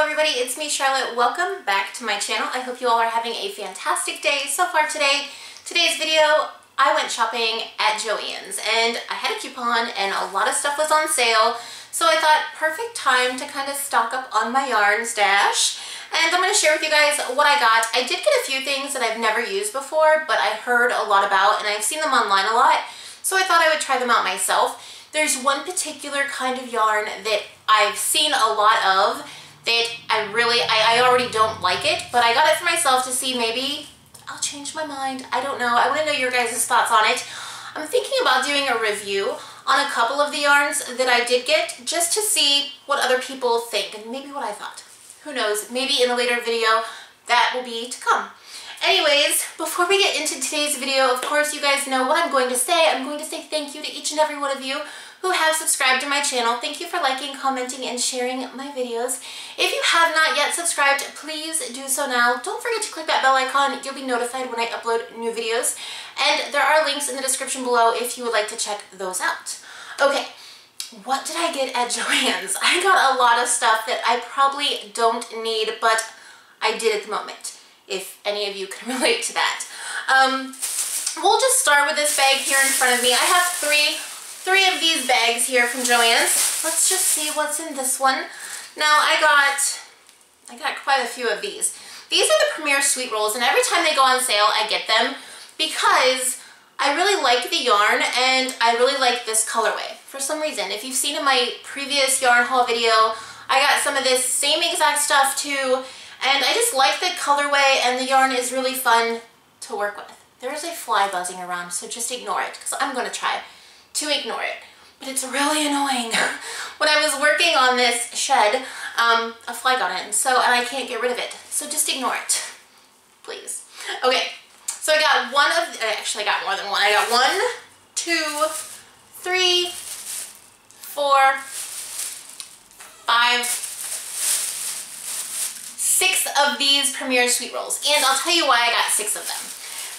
everybody, it's me Charlotte. Welcome back to my channel. I hope you all are having a fantastic day so far today. Today's video, I went shopping at Joann's and I had a coupon and a lot of stuff was on sale. So I thought perfect time to kind of stock up on my yarn stash. And I'm going to share with you guys what I got. I did get a few things that I've never used before, but I heard a lot about and I've seen them online a lot. So I thought I would try them out myself. There's one particular kind of yarn that I've seen a lot of that I already don't like it, but I got it for myself to see maybe I'll change my mind. I don't know. I want to know your guys' thoughts on it. I'm thinking about doing a review on a couple of the yarns that I did get just to see what other people think and maybe what I thought. Who knows? Maybe in a later video that will be to come. Anyways, before we get into today's video, of course you guys know what I'm going to say. I'm going to say thank you to each and every one of you who have subscribed to my channel. Thank you for liking, commenting, and sharing my videos. If you have not yet subscribed, please do so now. Don't forget to click that bell icon. You'll be notified when I upload new videos. And there are links in the description below if you would like to check those out. Okay, what did I get at Joann's? I got a lot of stuff that I probably don't need, but I did at the moment, if any of you can relate to that. We'll just start with this bag here in front of me. I have three of these bags here from Joann's. Let's just see what's in this one. Now I got quite a few of these. These are the Premier Sweet Rolls, and every time they go on sale I get them because I really like the yarn and I really like this colorway for some reason. If you've seen in my previous yarn haul video, I got some of this same exact stuff too, and I just like the colorway and the yarn is really fun to work with. There is a fly buzzing around, so just ignore it because I'm going to try to ignore it. But it's really annoying. When I was working on this shed, a fly got in, and I can't get rid of it. So just ignore it, please. Okay, so I got actually I got more than one. I got 1, 2, 3, 4, 5, 6 of these Premier Sweet Rolls. And I'll tell you why I got 6 of them.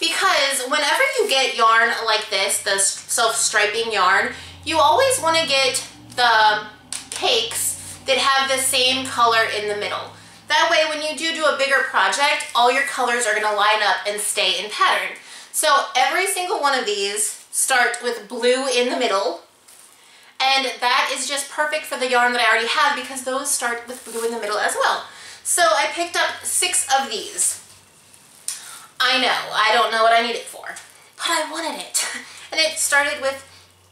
Because whenever you get yarn like this, the self-striping yarn, you always want to get the cakes that have the same color in the middle. That way when you do a bigger project, all your colors are going to line up and stay in pattern. So every single one of these start with blue in the middle, and that is just perfect for the yarn that I already have because those start with blue in the middle as well. So I picked up 6 of these. I know, I don't know what I need it for, but I wanted it. And it started with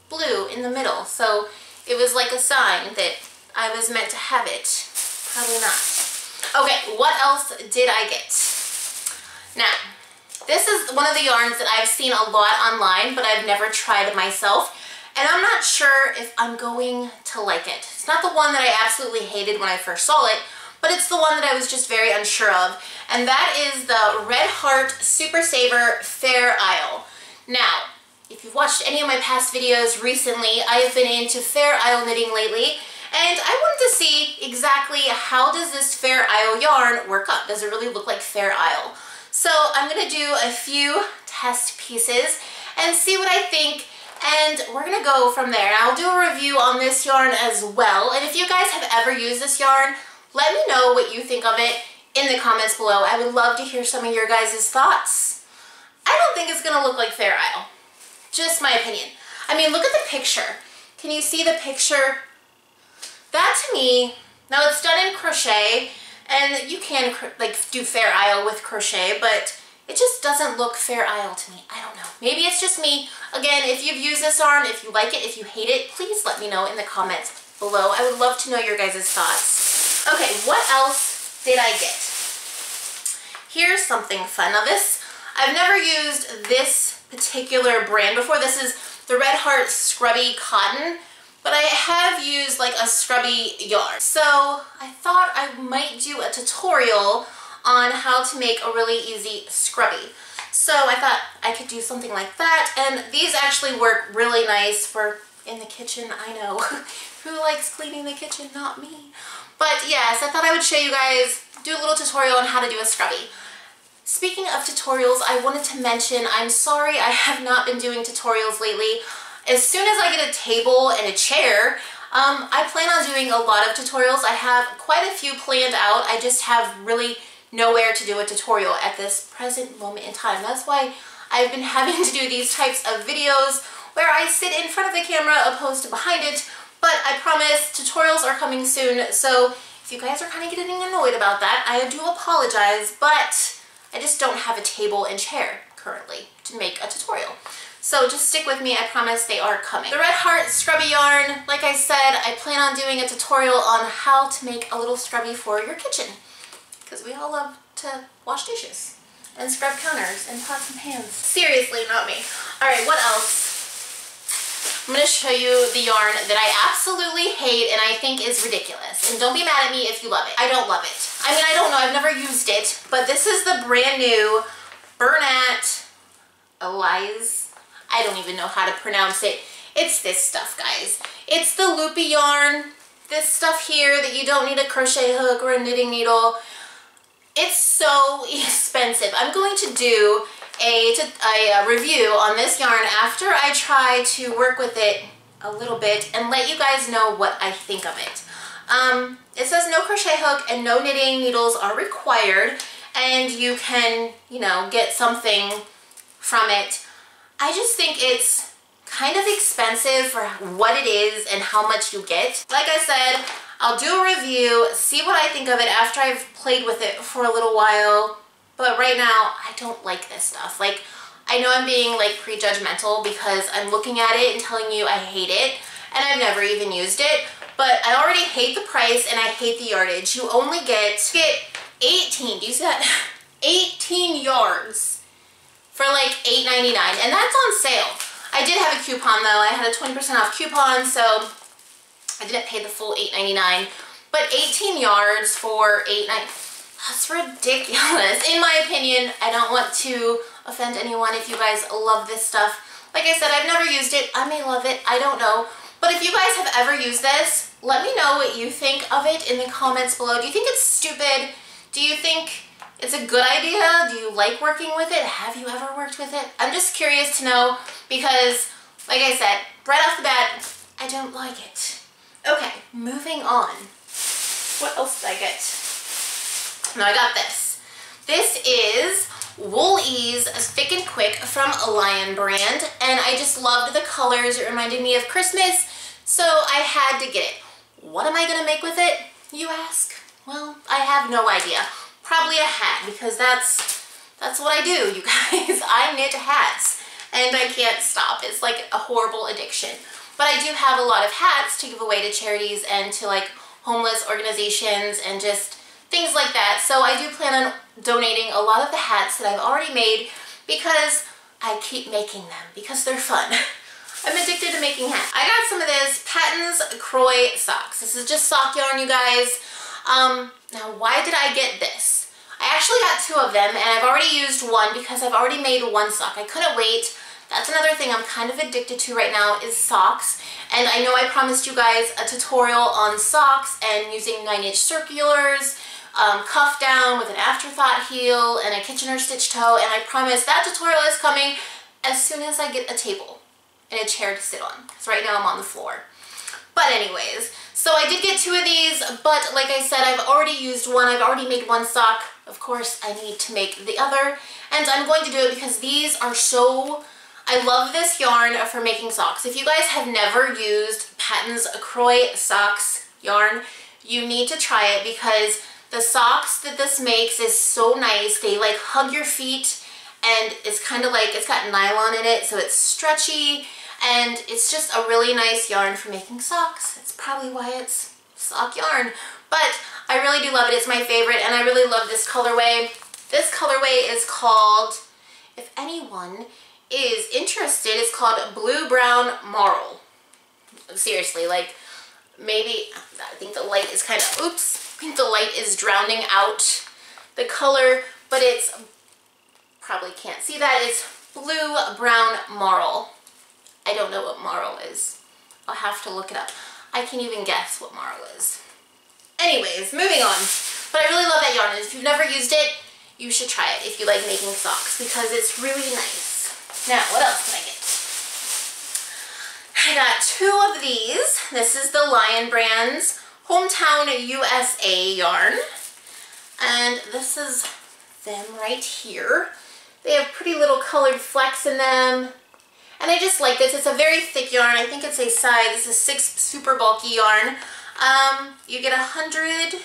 blue in the middle, so it was like a sign that I was meant to have it. Probably not. Okay, what else did I get? Now, this is one of the yarns that I've seen a lot online, but I've never tried myself, and I'm not sure if I'm going to like it. It's not the one that I absolutely hated when I first saw it, but it's the one that I was just very unsure of, and that is the Red Heart Super Saver Fair Isle. Now, if you've watched any of my past videos recently, I have been into Fair Isle knitting lately, and I wanted to see exactly how does this Fair Isle yarn work up. Does it really look like Fair Isle? So I'm going to do a few test pieces and see what I think, and we're going to go from there. And I'll do a review on this yarn as well, and if you guys have ever used this yarn, let me know what you think of it in the comments below. I would love to hear some of your guys' thoughts. I don't think it's going to look like Fair Isle. Just my opinion. I mean, look at the picture. Can you see the picture? That to me, now it's done in crochet, and you can like do Fair Isle with crochet, but it just doesn't look Fair Isle to me. I don't know. Maybe it's just me. Again, if you've used this yarn, if you like it, if you hate it, please let me know in the comments below. I would love to know your guys' thoughts. Okay, what else did I get? Here's something fun. Now this, I've never used this particular brand before. This is the Red Heart Scrubby Cotton, but I have used like a scrubby yarn. So I thought I might do a tutorial on how to make a really easy scrubby. So I thought I could do something like that, and these actually work really nice for in the kitchen. I know. Who likes cleaning the kitchen? Not me. But yes, I thought I would show you guys, do a little tutorial on how to do a scrubby. Speaking of tutorials, I wanted to mention, I'm sorry I have not been doing tutorials lately. As soon as I get a table and a chair, I plan on doing a lot of tutorials. I have quite a few planned out. I just have really nowhere to do a tutorial at this present moment in time. That's why I've been having to do these types of videos where I sit in front of the camera opposed to behind it. But I promise tutorials are coming soon, so if you guys are kind of getting annoyed about that, I do apologize, but I just don't have a table and chair currently to make a tutorial. So just stick with me, I promise they are coming. The Red Heart Scrubby Yarn, like I said, I plan on doing a tutorial on how to make a little scrubby for your kitchen. Because we all love to wash dishes and scrub counters and pots and pans. Seriously, not me. Alright, what else? I'm going to show you the yarn that I absolutely hate and I think is ridiculous. And don't be mad at me if you love it. I don't love it. I mean, I don't know, I've never used it, but this is the brand new Bernat Elise. I don't even know how to pronounce it. It's this stuff, guys. It's the loopy yarn, this stuff here that you don't need a crochet hook or a knitting needle. It's so expensive. I'm going to do a review on this yarn after I try to work with it a little bit and let you guys know what I think of it. It says no crochet hook and no knitting needles are required, and you can, you know, get something from it. I just think it's kind of expensive for what it is and how much you get. Like I said, I'll do a review, see what I think of it after I've played with it for a little while. But right now, I don't like this stuff. Like, I know I'm being like prejudgmental because I'm looking at it and telling you I hate it, and I've never even used it. But I already hate the price and I hate the yardage. You only get 18, do you see that? 18 yards for like $8.99, and that's on sale. I did have a coupon though. I had a 20% off coupon, so I didn't pay the full $8.99. But 18 yards for $8.99, that's ridiculous. In my opinion, I don't want to offend anyone if you guys love this stuff. Like I said, I've never used it. I may love it, I don't know. But if you guys have ever used this, let me know what you think of it in the comments below. Do you think it's stupid? Do you think it's a good idea? Do you like working with it? Have you ever worked with it? I'm just curious to know because, like I said, right off the bat, I don't like it. Okay, moving on. What else did I get? No, I got this. This is Wool Ease Thick and Quick from Lion brand, and I just loved the colors. It reminded me of Christmas, so I had to get it. What am I going to make with it, you ask? Well, I have no idea. Probably a hat, because that's what I do, you guys. I knit hats, and I can't stop. It's like a horrible addiction. But I do have a lot of hats to give away to charities and to like homeless organizations and just things like that. So I do plan on donating a lot of the hats that I've already made because I keep making them because they're fun. I'm addicted to making hats. I got some of this Patton's Croy socks. This is just sock yarn, you guys. Now why did I get this? I actually got two of them, and I've already used one because I've already made one sock. I couldn't wait. That's another thing I'm kind of addicted to right now is socks. And I know I promised you guys a tutorial on socks and using 9-inch circulars, cuff down with an afterthought heel and a Kitchener stitch toe, and I promise that tutorial is coming as soon as I get a table and a chair to sit on, because right now I'm on the floor. But anyways, so I did get two of these, but like I said, I've already used one. I've already made one sock. Of course, I need to make the other, and I'm going to do it because these are so... I love this yarn for making socks. If you guys have never used Patton's Croy socks yarn, you need to try it because the socks that this makes is so nice. They like hug your feet, and it's kind of like, it's got nylon in it, so it's stretchy, and it's just a really nice yarn for making socks. It's probably why it's sock yarn, but I really do love it. It's my favorite, and I really love this colorway. This colorway is called, if anyone is interested, it's called Blue Brown Marl. Seriously, like, maybe, I think the light is kind of, oops, I think the light is drowning out the color, but it's, probably can't see that, it's Blue Brown Marl. I don't know what marl is. I'll have to look it up. I can't even guess what marl is. Anyways, moving on. But I really love that yarn, and if you've never used it, you should try it if you like making socks because it's really nice. Now, what else did I get? I got 2 of these. This is the Lion Brand's Hometown USA yarn. And this is them right here. They have pretty little colored flecks in them. And I just like this. It's a very thick yarn. I think it's a size. This is 6 super bulky yarn. You get 100,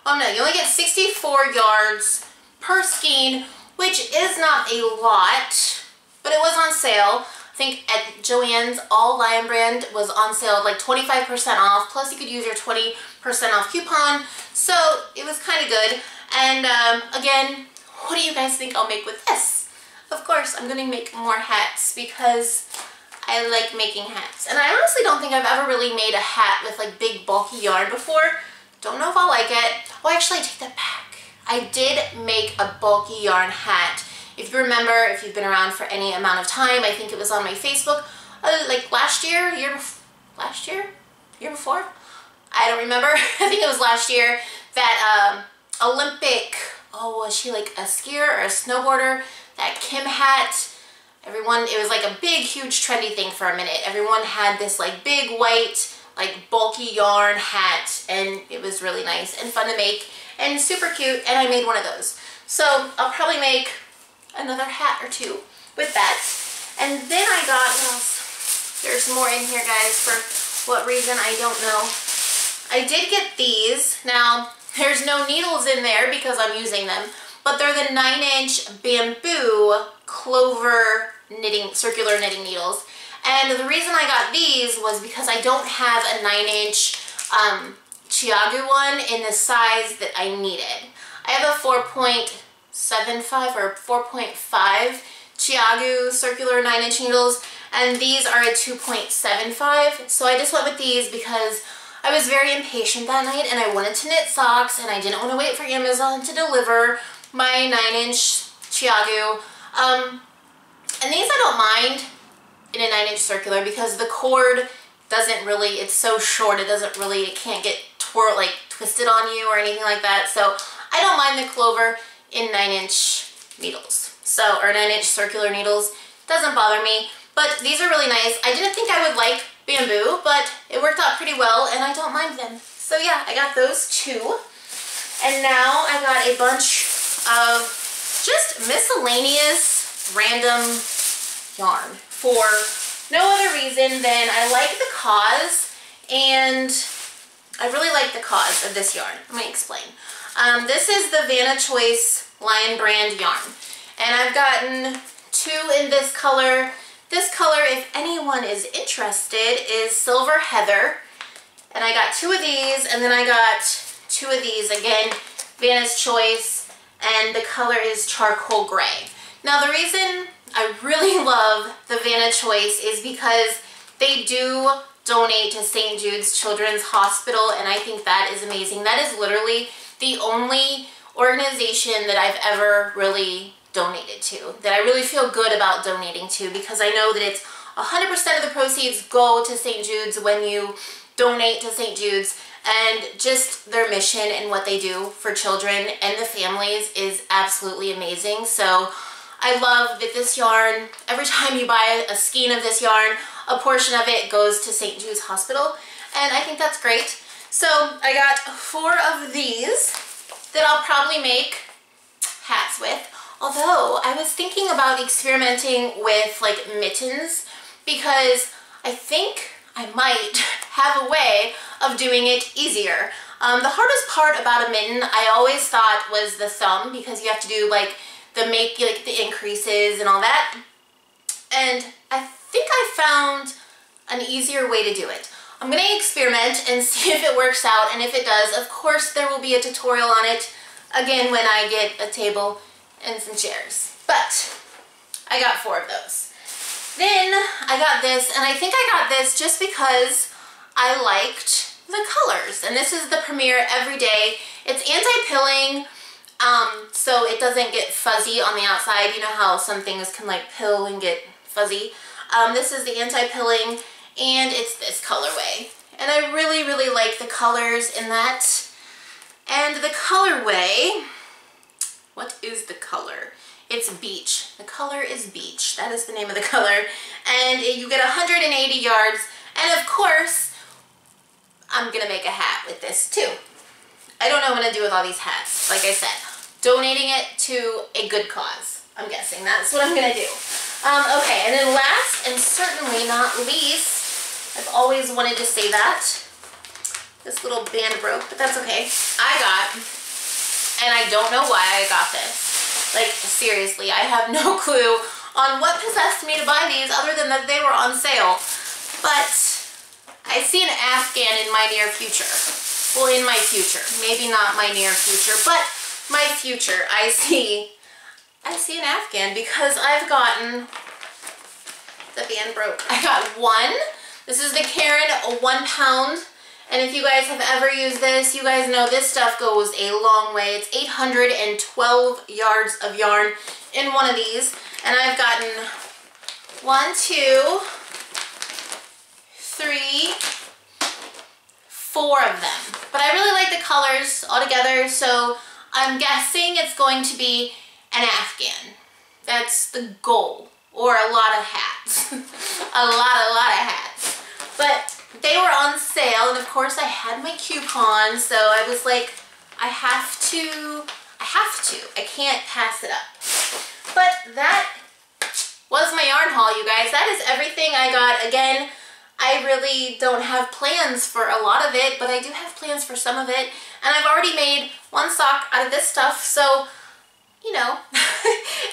oh no, you only get 64 yards per skein, which is not a lot, but it was on sale. I think at Joann's, all Lion Brand was on sale, like 25% off, plus you could use your 20% off coupon, so it was kind of good. And again, what do you guys think I'll make with this? Of course, I'm going to make more hats because I like making hats. And I honestly don't think I've ever really made a hat with like big bulky yarn before. Don't know if I'll like it. Oh, actually, I take that back. I did make a bulky yarn hat. If you remember, if you've been around for any amount of time, I think it was on my Facebook, like last year, year before? I don't remember. I think it was last year that Olympic, oh, was she like a skier or a snowboarder? That Kim hat. Everyone, it was like a big, huge, trendy thing for a minute. Everyone had this like big white, like bulky yarn hat, and it was really nice and fun to make and super cute, and I made one of those. So I'll probably make another hat or 2 with that. And then I got, what else? There's more in here, guys, for what reason, I don't know. I did get these. Now, there's no needles in there because I'm using them, but they're the 9-inch bamboo clover knitting, circular knitting needles. And the reason I got these was because I don't have a 9-inch Chiagu one in the size that I needed. I have a 4.75 or 4.5 Chiagu circular 9-inch needles, and these are a 2.75. So I just went with these because I was very impatient that night and I wanted to knit socks and I didn't want to wait for Amazon to deliver my 9-inch Chiagu. And these I don't mind in a 9-inch circular because the cord doesn't really, it's so short, it can't get twisted on you or anything like that. So I don't mind the clover in 9-inch needles. So, or 9-inch circular needles. Doesn't bother me. But these are really nice. I didn't think I would like bamboo, but it worked out pretty well and I don't mind them. So yeah, I got those 2. And now I got a bunch of just miscellaneous random yarn for no other reason than I like the cause, and I really like the cause of this yarn. Let me explain. This is the Vanna Choice Lion Brand yarn, and I've gotten 2 in this color. This color, if anyone is interested, is Silver Heather, and I got 2 of these, and then I got 2 of these, again, Vanna's Choice, and the color is Charcoal Gray. Now the reason I really love the Vanna Choice is because they do donate to St. Jude's Children's Hospital, and I think that is amazing. That is literally the only organization that I've ever really donated to, that I really feel good about donating to, because I know that it's 100% of the proceeds go to St. Jude's when you donate to St. Jude's, and just their mission and what they do for children and the families is absolutely amazing. So I love that this yarn, every time you buy a skein of this yarn, a portion of it goes to St. Jude's Hospital, and I think that's great. So I got 4 of these that I'll probably make hats with. Although I was thinking about experimenting with like mittens, because I think I might have a way of doing it easier. The hardest part about a mitten, I always thought, was the thumb, because you have to do like the increases and all that. And I think I found an easier way to do it. I'm going to experiment and see if it works out, and if it does, of course there will be a tutorial on it again when I get a table and some chairs. But I got 4 of those. Then I got this, and I think I got this just because I liked the colors. And this is the Premier Everyday. It's anti-pilling, so it doesn't get fuzzy on the outside. You know how some things can like pill and get fuzzy. This is the anti-pilling, and it's this colorway. And I really, really like the colors in that. And the colorway, what is the color? It's Beach. The color is beach. That is the name of the color. And you get 180 yards. And of course, I'm gonna make a hat with this too. I don't know what I'm gonna do with all these hats. Like I said, donating it to a good cause. I'm guessing that's what I'm gonna do. Okay, and then last and certainly not least, I've always wanted to say that. This little band broke, but that's okay. I got, and I don't know why I got this. Like, seriously, I have no clue on what possessed me to buy these other than that they were on sale. But I see an Afghan in my near future. Well, in my future. Maybe not my near future, but my future. I see an Afghan because I've gotten, the band broke. I got one. This is the Karen 1 pound. And if you guys have ever used this, you guys know this stuff goes a long way. It's 812 yards of yarn in one of these. And I've gotten 1, 2, 3, 4 of them. But I really like the colors all together, so I'm guessing it's going to be an Afghan. That's the goal. Or a lot of hats. a lot of hats. But they were on sale, and of course I had my coupon, so I was like, I have to. I can't pass it up. But that was my yarn haul, you guys. That is everything I got. Again, I really don't have plans for a lot of it, but I do have plans for some of it. And I've already made one sock out of this stuff, so, you know.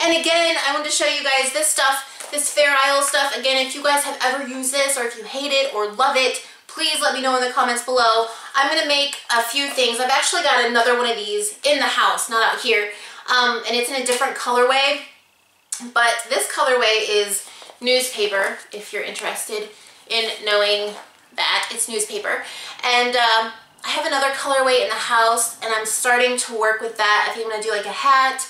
And again, I wanted to show you guys this stuff, this Fair Isle stuff. Again, if you guys have ever used this, or if you hate it or love it, please let me know in the comments below. I'm going to make a few things. I've actually got another one of these in the house, not out here. And it's in a different colorway. But this colorway is newspaper, if you're interested in knowing that. It's newspaper. And I have another colorway in the house, and I'm starting to work with that. I think I'm going to do like a hat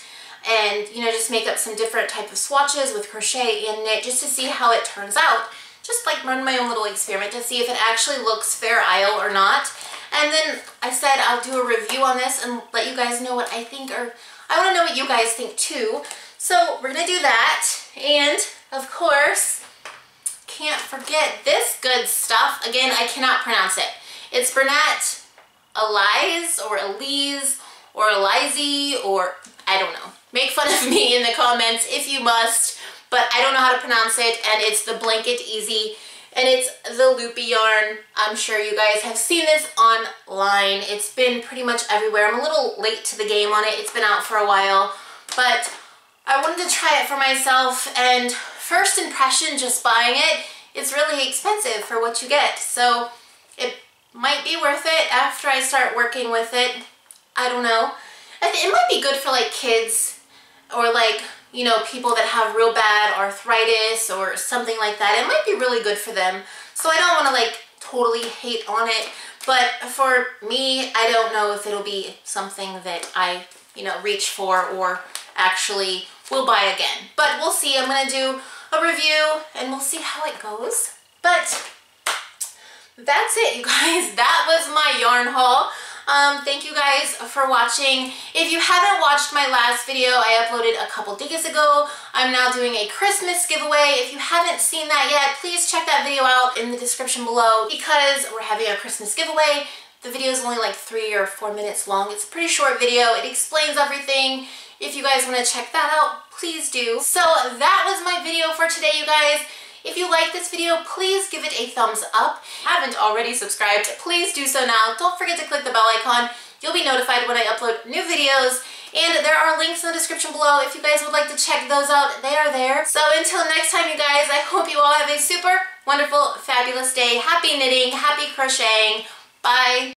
and, you know, just make up some different type of swatches with crochet and knit just to see how it turns out. Just like run my own little experiment to see if it actually looks Fair Isle or not. And then I said I'll do a review on this and let you guys know what I think, or I want to know what you guys think too. So we're going to do that. And of course, can't forget this good stuff. Again, I cannot pronounce it. It's Bernat Elise or Elise or Elizy, or I don't know. Make fun of me in the comments if you must, but I don't know how to pronounce it. And it's the Blanket Easy, and it's the loopy yarn. I'm sure you guys have seen this online. It's been pretty much everywhere. I'm a little late to the game on it. It's been out for a while, but I wanted to try it for myself, and first impression just buying it, it's really expensive for what you get. So it might be worth it after I start working with it. I don't know. It might be good for like kids, or like, you know, people that have real bad arthritis or something like that. It might be really good for them. So I don't want to like totally hate on it. But for me, I don't know if it'll be something that I, you know, reach for or actually will buy again. But we'll see. I'm going to do a review and we'll see how it goes. But that's it, you guys. That was my yarn haul. Thank you guys for watching. If you haven't watched my last video, I uploaded a couple days ago. I'm now doing a Christmas giveaway. If you haven't seen that yet, please check that video out in the description below, because we're having a Christmas giveaway. The video is only like 3 or 4 minutes long. It's a pretty short video. It explains everything. If you guys want to check that out, please do. So that was my video for today, you guys. If you like this video, please give it a thumbs up. If you haven't already subscribed, please do so now. Don't forget to click the bell icon. You'll be notified when I upload new videos. And there are links in the description below. If you guys would like to check those out, they are there. So until next time, you guys, I hope you all have a super wonderful, fabulous day. Happy knitting, happy crocheting. Bye.